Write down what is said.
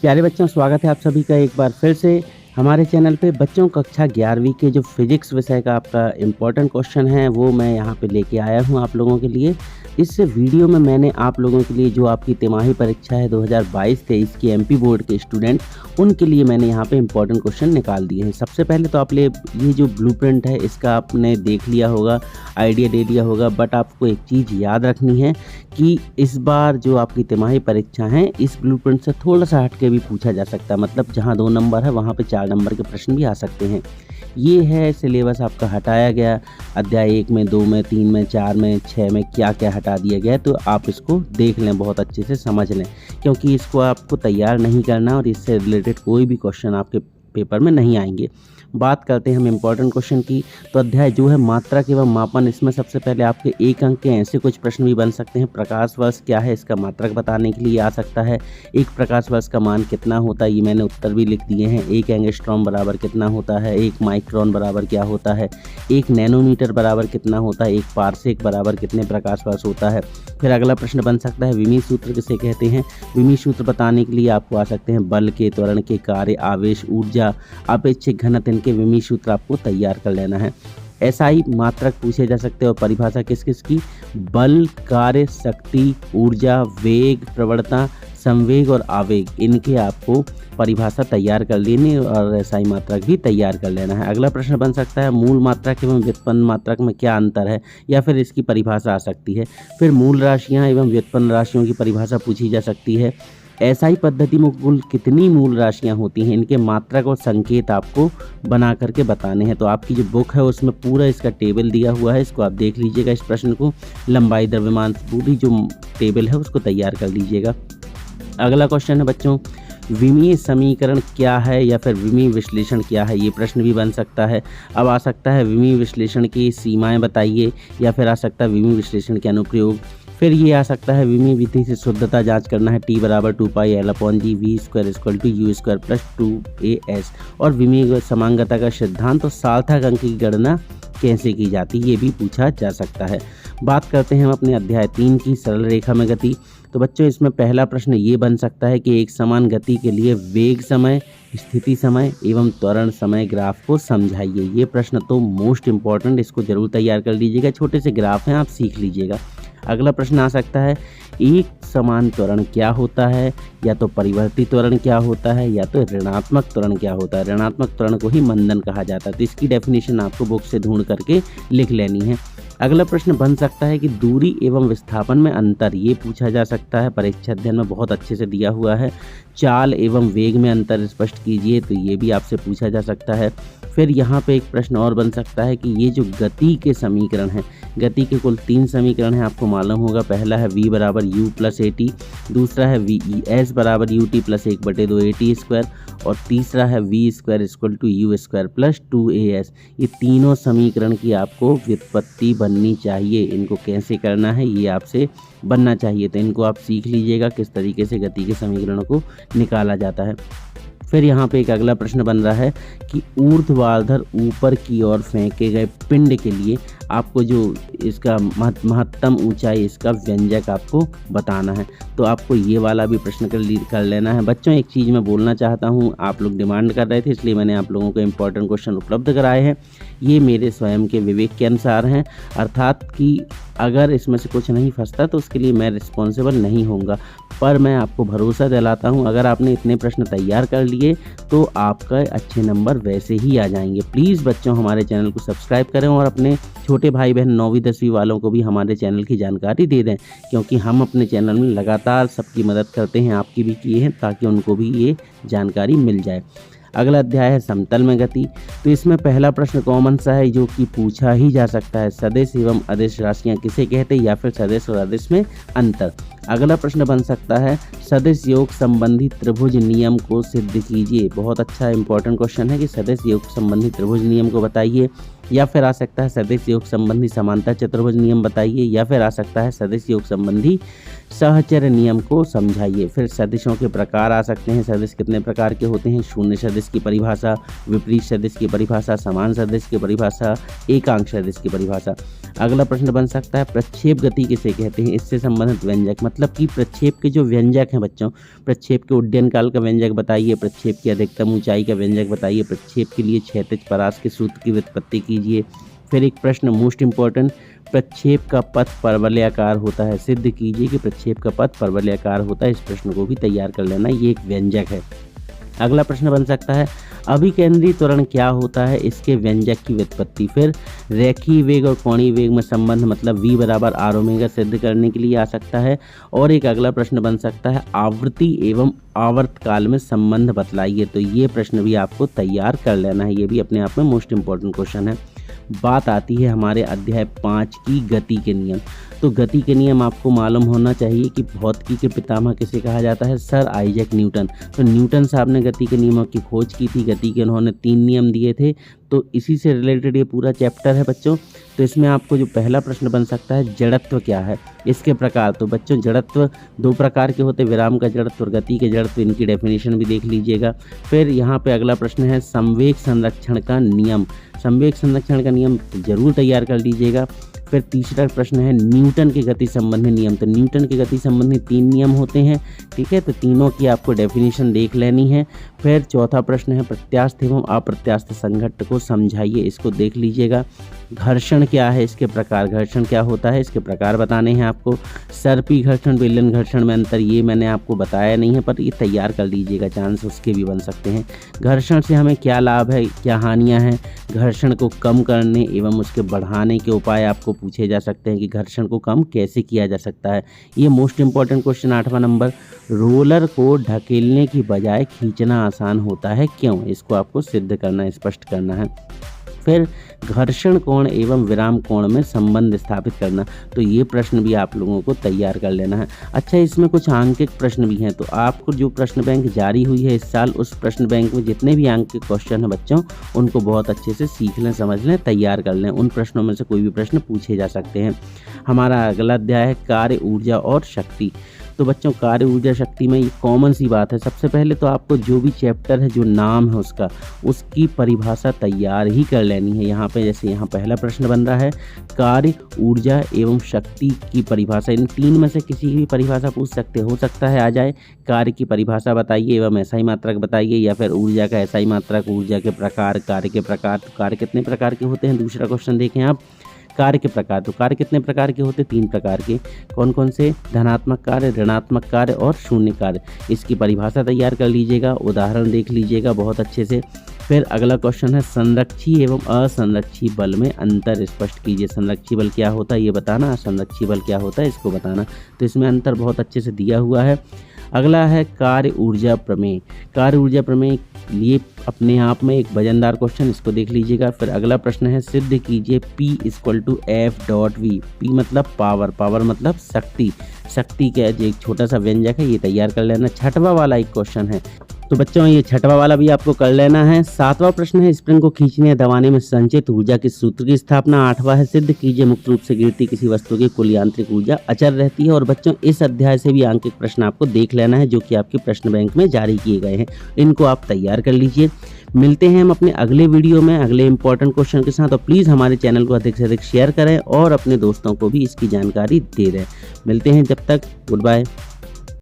प्यारे बच्चों, स्वागत है आप सभी का एक बार फिर से हमारे चैनल पे। बच्चों, कक्षा 11वीं के जो फिजिक्स विषय का आपका इम्पोर्टेंट क्वेश्चन है वो मैं यहाँ पे लेके आया हूँ आप लोगों के लिए। इस वीडियो में मैंने आप लोगों के लिए जो आपकी तिमाही परीक्षा है 2022-23 की एमपी बोर्ड के स्टूडेंट, उनके लिए मैंने यहाँ पे इम्पोर्टेंट क्वेश्चन निकाल दिए हैं। सबसे पहले तो आप ये जो ब्लूप्रिंट है इसका आपने देख लिया होगा, आइडिया दे दिया होगा, बट आपको एक चीज़ याद रखनी है कि इस बार जो आपकी तिमाही परीक्षा है इस ब्लूप्रिंट से थोड़ा सा हट के भी पूछा जा सकता है। मतलब जहाँ 2 नंबर है वहाँ पे 4 नंबर के प्रश्न भी आ सकते हैं। ये है सिलेबस आपका हटाया गया, अध्याय 1 में, 2 में, 3 में, 4 में, 6 में क्या क्या हटा दिया गया है। तो आप इसको देख लें, बहुत अच्छे से समझ लें, क्योंकि इसको आपको तैयार नहीं करना और इससे रिलेटेड कोई भी क्वेश्चन आपके पेपर में नहीं आएंगे। बात करते हैं हम इम्पोर्टेंट क्वेश्चन की। तो अध्याय जो है मात्रक एवं मापन, इसमें सबसे पहले आपके 1 अंक के ऐसे कुछ प्रश्न भी बन सकते हैं। प्रकाश वर्ष क्या है, इसका मात्रक बताने के लिए आ सकता है। 1 प्रकाश वर्ष का मान कितना होता है, ये मैंने उत्तर भी लिख दिए हैं। 1 एंगस्ट्रॉम बराबर कितना होता है, 1 माइक्रोन बराबर क्या होता है, 1 नैनोमीटर बराबर कितना होता है, 1 पारसेक बराबर कितने प्रकाश वर्ष होता है। फिर अगला प्रश्न बन सकता है विमीय सूत्र किसे कहते हैं। विमीय सूत्र बताने के लिए आपको आ सकते हैं बल के, त्वरण के, कार्य, आवेश, ऊर्जा, अपेक्षिक घनत्व, के विमीय सूत्र आपको तैयार कर लेना है। SI मात्रक पूछे जा सकते हैं और परिभाषा किस किस की, बल, कार्य, शक्ति, ऊर्जा, वेग, प्रवणता, संवेग और आवेग, इनके आपको परिभाषा तैयार कर लेनी और SI मात्रक भी तैयार कर लेना है। अगला प्रश्न बन सकता है मूल मात्रक एवं व्युत्पन्न मात्रक में क्या अंतर है, या फिर इसकी परिभाषा आ सकती है। फिर मूल राशियां एवं व्युत्पन्न राशियों की परिभाषा पूछी जा सकती है। SI पद्धति में कुल कितनी मूल राशियां होती हैं, इनके मात्रक और संकेत आपको बना करके बताने हैं। तो आपकी जो बुक है उसमें पूरा इसका टेबल दिया हुआ है, इसको आप देख लीजिएगा। इस प्रश्न को लंबाई, द्रव्यमान, पूरी जो टेबल है उसको तैयार कर लीजिएगा। अगला क्वेश्चन है बच्चों, विमीय समीकरण क्या है या फिर विमीय विश्लेषण क्या है, ये प्रश्न भी बन सकता है। अब आ सकता है विमीय विश्लेषण की सीमाएं बताइए, या फिर आ सकता है विमीय विश्लेषण के अनुप्रयोग। फिर ये आ सकता है विमीय विधि से शुद्धता जांच करना है, T बराबर 2πL/G v² = u² + 2as। और विमीय समांगता का सिद्धांत और सार्थक अंक की गणना कैसे की जाती है, ये भी पूछा जा सकता है। बात करते हैं हम अपने अध्याय 3 की, सरल रेखा में गति। तो बच्चों इसमें पहला प्रश्न ये बन सकता है कि एक समान गति के लिए वेग समय, स्थिति समय एवं त्वरण समय ग्राफ को समझाइए। ये प्रश्न तो मोस्ट इम्पॉर्टेंट, इसको जरूर तैयार कर लीजिएगा। छोटे से ग्राफ हैं, आप सीख लीजिएगा। अगला प्रश्न आ सकता है एक समान त्वरण क्या होता है, या तो परिवर्ती त्वरण क्या होता है, या तो ऋणात्मक त्वरण क्या होता है। ऋणात्मक त्वरण को ही मंदन कहा जाता है, तो इसकी डेफिनेशन आपको बुक से ढूंढ करके लिख लेनी है। अगला प्रश्न बन सकता है कि दूरी एवं विस्थापन में अंतर, ये पूछा जा सकता है। परीक्षा अध्ययन में बहुत अच्छे से दिया हुआ है। चाल एवं वेग में अंतर स्पष्ट कीजिए, तो ये भी आपसे पूछा जा सकता है। फिर यहाँ पे एक प्रश्न और बन सकता है कि ये जो गति के समीकरण हैं, गति के कुल 3 समीकरण हैं, आपको मालूम होगा। पहला है v बराबर u + at, दूसरा है VES बराबर ut + 1/2 at², और तीसरा है v² = u² + 2as। ये तीनों समीकरण की आपको व्युत्पत्ति बननी चाहिए। इनको कैसे करना है ये आपसे बनना चाहिए, तो इनको आप सीख लीजिएगा किस तरीके से गति के समीकरणों को निकाला जाता है। फिर यहाँ पे एक अगला प्रश्न बन रहा है कि ऊर्ध्वाधर ऊपर की ओर फेंके गए पिंड के लिए आपको जो इसका महत्तम ऊंचाई, इसका व्यंजक आपको बताना है। तो आपको ये वाला भी प्रश्न कर लेना है। बच्चों एक चीज़ मैं बोलना चाहता हूँ, आप लोग डिमांड कर रहे थे इसलिए मैंने आप लोगों को इम्पोर्टेंट क्वेश्चन उपलब्ध कराए हैं। ये मेरे स्वयं के विवेक के अनुसार हैं, अर्थात कि अगर इसमें से कुछ नहीं फंसता तो उसके लिए मैं रिस्पॉन्सिबल नहीं होऊंगा। पर मैं आपको भरोसा दिलाता हूं, अगर आपने इतने प्रश्न तैयार कर लिए तो आपका अच्छे नंबर वैसे ही आ जाएंगे। प्लीज़ बच्चों हमारे चैनल को सब्सक्राइब करें और अपने छोटे भाई बहन 9वीं 10वीं वालों को भी हमारे चैनल की जानकारी दे दें, क्योंकि हम अपने चैनल में लगातार सबकी मदद करते हैं, आपकी भी किए हैं, ताकि उनको भी ये जानकारी मिल जाए। अगला अध्याय है समतल में गति। तो इसमें पहला प्रश्न कॉमन सा है जो कि पूछा ही जा सकता है, सदिश एवं अदिश राशियां किसे कहते हैं, या फिर सदिश और अदिश में अंतर। अगला प्रश्न बन सकता है सदिश योग संबंधी त्रिभुज नियम को सिद्ध कीजिए। बहुत अच्छा इंपॉर्टेंट क्वेश्चन है कि सदिश योग संबंधी त्रिभुज नियम को बताइए। या फिर आ सकता है सदिश योग संबंधी समांतर चतुर्भुज नियम बताइए, या फिर आ सकता है सदिश योग संबंधी सहचर्य नियम को समझाइए। फिर सदिशों के प्रकार आ सकते हैं, सदिश कितने प्रकार के होते हैं, शून्य सदिश की परिभाषा, विपरीत सदिश की परिभाषा, समान सदिश की परिभाषा, एकांक सदिश की परिभाषा। अगला प्रश्न बन सकता है प्रक्षेप गति किसे कहते हैं, इससे संबंधित व्यंजक मतलब कि प्रक्षेप के जो व्यंजक हैं बच्चों, प्रक्षेप के उड्डयन काल का व्यंजक बताइए, प्रक्षेप की अधिकतम ऊंचाई का व्यंजक बताइए, प्रक्षेप के लिए क्षैतिज परास के सूत्र की व्युत्पत्ति कीजिए। फिर एक प्रश्न मोस्ट इम्पॉर्टेंट, प्रक्षेप का पथ परवलयाकार होता है, सिद्ध कीजिए कि प्रक्षेप का पथ परवलयाकार होता है। इस प्रश्न को भी तैयार कर लेना, ये एक व्यंजक है। अगला प्रश्न बन सकता है अभिकेंद्री त्वरण क्या होता है, इसके व्यंजक की व्युत्पत्ति। फिर रेखीय वेग और कोणीय वेग में संबंध मतलब v बराबर आर ओमेगा सिद्ध करने के लिए आ सकता है। और एक अगला प्रश्न बन सकता है आवृत्ति एवं आवर्तकाल में संबंध बतलाइए। तो ये प्रश्न भी आपको तैयार कर लेना है, ये भी अपने आप में मोस्ट इम्पॉर्टेंट क्वेश्चन है। बात आती है हमारे अध्याय 5 की गति के नियम। तो गति के नियम आपको मालूम होना चाहिए कि भौतिकी के पितामह किसे कहा जाता है, सर आइजैक न्यूटन। तो न्यूटन साहब ने गति के नियमों की खोज की थी, गति के उन्होंने 3 नियम दिए थे। तो इसी से रिलेटेड ये पूरा चैप्टर है बच्चों। तो इसमें आपको जो पहला प्रश्न बन सकता है जड़त्व क्या है, इसके प्रकार। तो बच्चों जड़त्व 2 प्रकार के होते हैं, विराम का जड़त्व और गति के जड़त्व, इनकी डेफिनेशन भी देख लीजिएगा। फिर यहाँ पे अगला प्रश्न है संवेग संरक्षण का नियम, संवेग संरक्षण का नियम जरूर तैयार कर लीजिएगा। फिर तीसरा प्रश्न है न्यूटन के गति संबंधी नियम। तो न्यूटन के गति संबंधी 3 नियम होते हैं, ठीक है, तो तीनों की आपको डेफिनेशन देख लेनी है। फिर चौथा प्रश्न है प्रत्यास्थ एवं अप्रत्यास्थ संघट्ट को समझाइए, इसको देख लीजिएगा। घर्षण क्या है, इसके प्रकार, घर्षण क्या होता है, इसके प्रकार बताने हैं आपको। सर्पी घर्षण बेलन घर्षण में अंतर, ये मैंने आपको बताया नहीं है, पर ये तैयार कर लीजिएगा, चांस उसके भी बन सकते हैं। घर्षण से हमें क्या लाभ है, क्या हानियां हैं, घर्षण को कम करने एवं उसके बढ़ाने के उपाय आपको पूछे जा सकते हैं कि घर्षण को कम कैसे किया जा सकता है। ये मोस्ट इंपॉर्टेंट क्वेश्चन 8वां नंबर, रोलर को ढकेलने की बजाय खींचना आसान होता है, क्यों, इसको आपको सिद्ध करना है, स्पष्ट करना है। फिर घर्षण कोण एवं विराम कोण में संबंध स्थापित करना। तो ये प्रश्न भी आप लोगों को तैयार कर लेना है। अच्छा, इसमें कुछ आंकिक प्रश्न भी हैं, तो आपको जो प्रश्न बैंक जारी हुई है इस साल, उस प्रश्न बैंक में जितने भी आंकिक क्वेश्चन हैं बच्चों, उनको बहुत अच्छे से सीख लें, समझ लें, तैयार कर लें। उन प्रश्नों में से कोई भी प्रश्न पूछे जा सकते हैं। हमारा अगला अध्याय है कार्य, ऊर्जा और शक्ति। तो बच्चों कार्य, ऊर्जा, शक्ति में ये कॉमन सी बात है। सबसे पहले तो आपको जो भी चैप्टर है, जो नाम है उसका, उसकी परिभाषा तैयार ही कर लेनी है। यहाँ पे जैसे यहाँ पहला प्रश्न बन रहा है कार्य, ऊर्जा एवं शक्ति की परिभाषा, इन 3 में से किसी की भी परिभाषा पूछ सकते, हो सकता है आ जाए। कार्य की परिभाषा बताइए एवं SI मात्रक बताइए, या फिर ऊर्जा का SI मात्रक, ऊर्जा के प्रकार, कार्य के प्रकार। तो कार्य कितने प्रकार के होते हैं, दूसरा क्वेश्चन देखें आप, कार्य के प्रकार। तो कार्य कितने प्रकार के होते हैं, 3 प्रकार के, कौन कौन से, धनात्मक कार्य, ऋणात्मक कार्य और शून्य कार्य। इसकी परिभाषा तैयार कर लीजिएगा, उदाहरण देख लीजिएगा बहुत अच्छे से। फिर अगला क्वेश्चन है संरक्षी एवं असंरक्षी बल में अंतर स्पष्ट कीजिए। संरक्षी बल क्या होता है ये बताना, असंरक्षी बल क्या होता है इसको बताना। तो इसमें अंतर बहुत अच्छे से दिया हुआ है। अगला है कार्य ऊर्जा प्रमेय। कार्य ऊर्जा प्रमेय लिए अपने आप में एक वजनदार क्वेश्चन, इसको देख लीजिएगा। फिर अगला प्रश्न है सिद्ध कीजिए P = F.V। P मतलब पावर, पावर मतलब शक्ति, शक्ति का एक छोटा सा व्यंजक है, ये तैयार कर लेना। 6वां वाला एक क्वेश्चन है, तो बच्चों ये 6वां वाला भी आपको कर लेना है। 7वां प्रश्न है स्प्रिंग को खींचने या दबाने में संचित ऊर्जा के सूत्र की स्थापना। 8वां है सिद्ध कीजिए मुक्त रूप से गिरती किसी वस्तु की कुल यांत्रिक ऊर्जा अचर रहती है। और बच्चों इस अध्याय से भी आंकिक प्रश्न आपको देख लेना है, जो कि आपके प्रश्न बैंक में जारी किए गए हैं, इनको आप तैयार कर लीजिए। मिलते हैं हम अपने अगले वीडियो में अगले इंपॉर्टेंट क्वेश्चन के साथ। और प्लीज़ हमारे चैनल को अधिक से अधिक शेयर करें और अपने दोस्तों को भी इसकी जानकारी दे दें। मिलते हैं, जब तक गुड बाय।